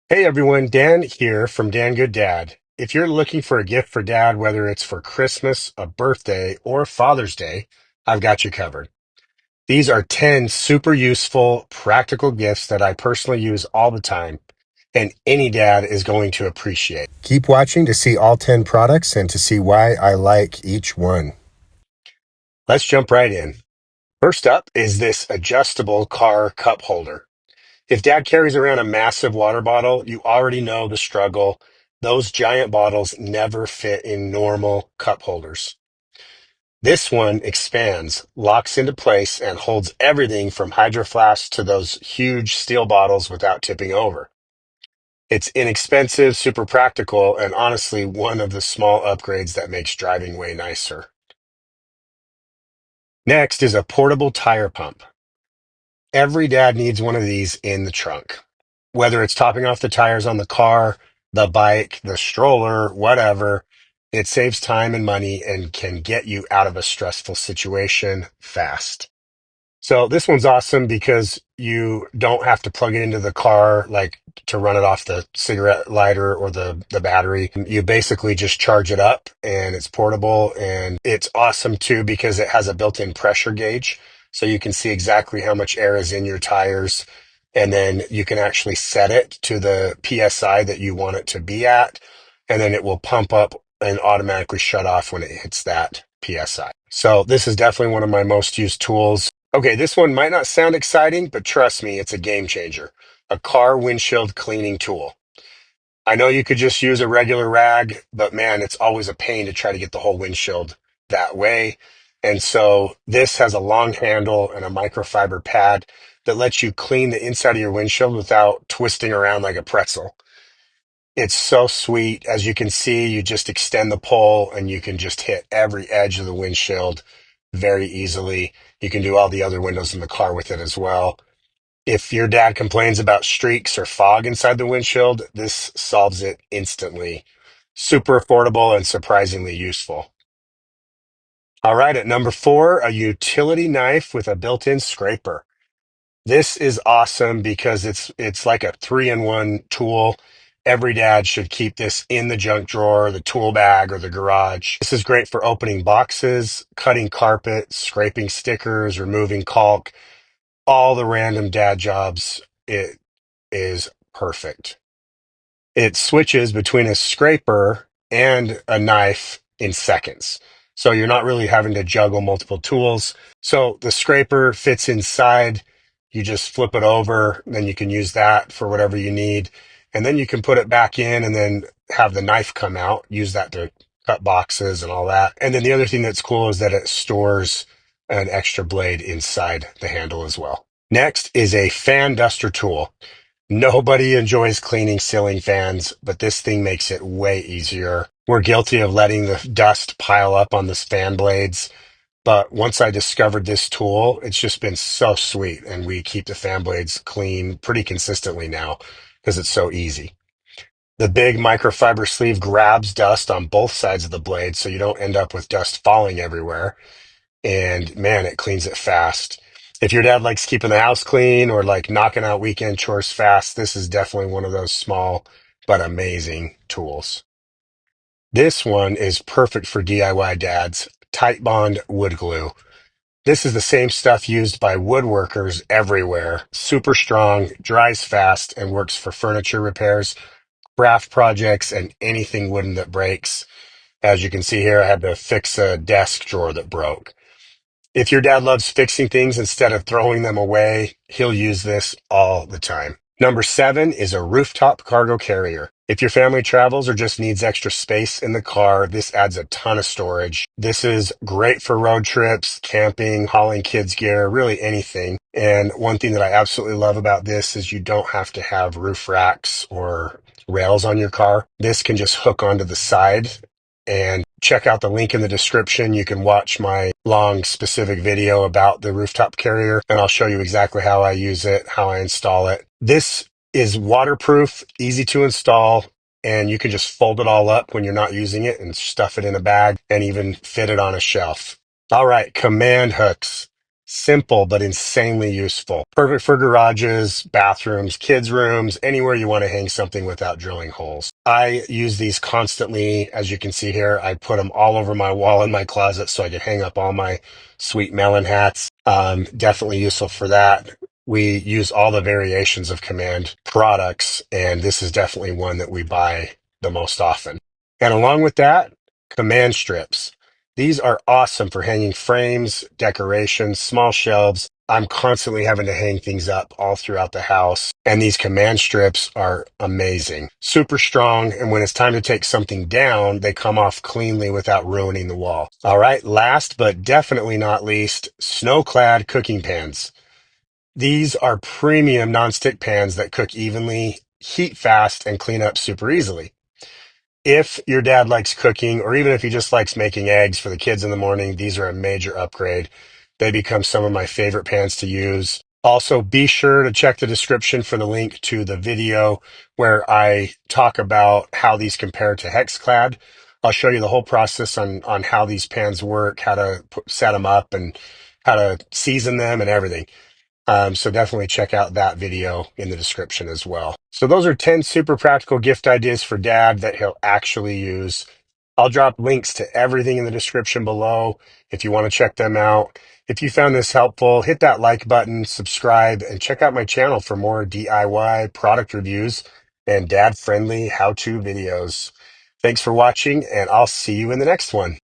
Hey everyone, Dan here from Dan Good Dad. If you're looking for a gift for dad, whether it's for Christmas, a birthday, or Father's Day, I've got you covered. These are 10 super useful, practical gifts that I personally use all the time, and any dad is going to appreciate. Keep watching to see all 10 products and to see why I like each one. Let's jump right in. First up is this adjustable car cup holder. If dad carries around a massive water bottle, you already know the struggle. Those giant bottles never fit in normal cup holders. This one expands, locks into place, and holds everything from hydro flasks to those huge steel bottles without tipping over. It's inexpensive, super practical, and honestly one of the small upgrades that makes driving way nicer. Next is a portable tire pump. Every dad needs one of these in the trunk. Whether it's topping off the tires on the car, the bike, the stroller, whatever, it saves time and money and can get you out of a stressful situation fast. So this one's awesome because you don't have to plug it into the car, like to run it off the cigarette lighter or the battery. You basically just charge it up and it's portable, and it's awesome too because it has a built-in pressure gauge. So you can see exactly how much air is in your tires. And then you can actually set it to the PSI that you want it to be at. And then it will pump up and automatically shut off when it hits that PSI. So this is definitely one of my most used tools. Okay, this one might not sound exciting, but trust me, it's a game changer. A car windshield cleaning tool. I know you could just use a regular rag, but man, it's always a pain to try to get the whole windshield that way. And so this has a long handle and a microfiber pad that lets you clean the inside of your windshield without twisting around like a pretzel. It's so sweet. As you can see, you just extend the pole and you can just hit every edge of the windshield very easily. You can do all the other windows in the car with it as well. If your dad complains about streaks or fog inside the windshield, this solves it instantly. Super affordable and surprisingly useful. All right, at number 4, a utility knife with a built-in scraper. This is awesome because it's like a three-in-one tool. Every dad should keep this in the junk drawer, the tool bag, or the garage. This is great for opening boxes, cutting carpet, scraping stickers, removing caulk, all the random dad jobs. It is perfect. It switches between a scraper and a knife in seconds. So you're not really having to juggle multiple tools. So the scraper fits inside. You just flip it over, then you can use that for whatever you need. And then you can put it back in and then have the knife come out, use that to cut boxes and all that. And then the other thing that's cool is that it stores an extra blade inside the handle as well. Next is a fan duster tool. Nobody enjoys cleaning ceiling fans, but this thing makes it way easier. We're guilty of letting the dust pile up on the fan blades, but once I discovered this tool, it's just been so sweet, and we keep the fan blades clean pretty consistently now because it's so easy. The big microfiber sleeve grabs dust on both sides of the blade so you don't end up with dust falling everywhere. And man, it cleans it fast. If your dad likes keeping the house clean or like knocking out weekend chores fast, this is definitely one of those small but amazing tools. This one is perfect for DIY dads. Titebond wood glue. This is the same stuff used by woodworkers everywhere. Super strong, dries fast, and works for furniture repairs, craft projects, and anything wooden that breaks. As you can see here, I had to fix a desk drawer that broke. If your dad loves fixing things instead of throwing them away, he'll use this all the time. Number 7 is a rooftop cargo carrier. If your family travels or just needs extra space in the car, this adds a ton of storage. This is great for road trips, camping, hauling kids' gear, really anything. And one thing that I absolutely love about this is you don't have to have roof racks or rails on your car. This can just hook onto the side, and check out the link in the description. You can watch my long specific video about the rooftop carrier, and I'll show you exactly how I use it, how I install it. This is waterproof, easy to install, and you can just fold it all up when you're not using it and stuff it in a bag and even fit it on a shelf. All right, command hooks. Simple, but insanely useful. Perfect for garages, bathrooms, kids' rooms, anywhere you want to hang something without drilling holes. I use these constantly. As you can see here, I put them all over my wall in my closet so I can hang up all my sweet melon hats. Definitely useful for that. We use all the variations of Command products, and this is definitely one that we buy the most often. And along with that, Command strips. These are awesome for hanging frames, decorations, small shelves. I'm constantly having to hang things up all throughout the house, and these Command strips are amazing. Super strong, and when it's time to take something down, they come off cleanly without ruining the wall. All right, last but definitely not least, Snowclad cooking pans. These are premium nonstick pans that cook evenly, heat fast, and clean up super easily. If your dad likes cooking, or even if he just likes making eggs for the kids in the morning, these are a major upgrade. They become some of my favorite pans to use. Also, be sure to check the description for the link to the video where I talk about how these compare to Hexclad. I'll show you the whole process on how these pans work, how to set them up, and how to season them and everything. So definitely check out that video in the description as well. So those are 10 super practical gift ideas for dad that he'll actually use. I'll drop links to everything in the description below if you want to check them out. If you found this helpful, hit that like button, subscribe, and check out my channel for more DIY product reviews and dad-friendly how-to videos. Thanks for watching, and I'll see you in the next one.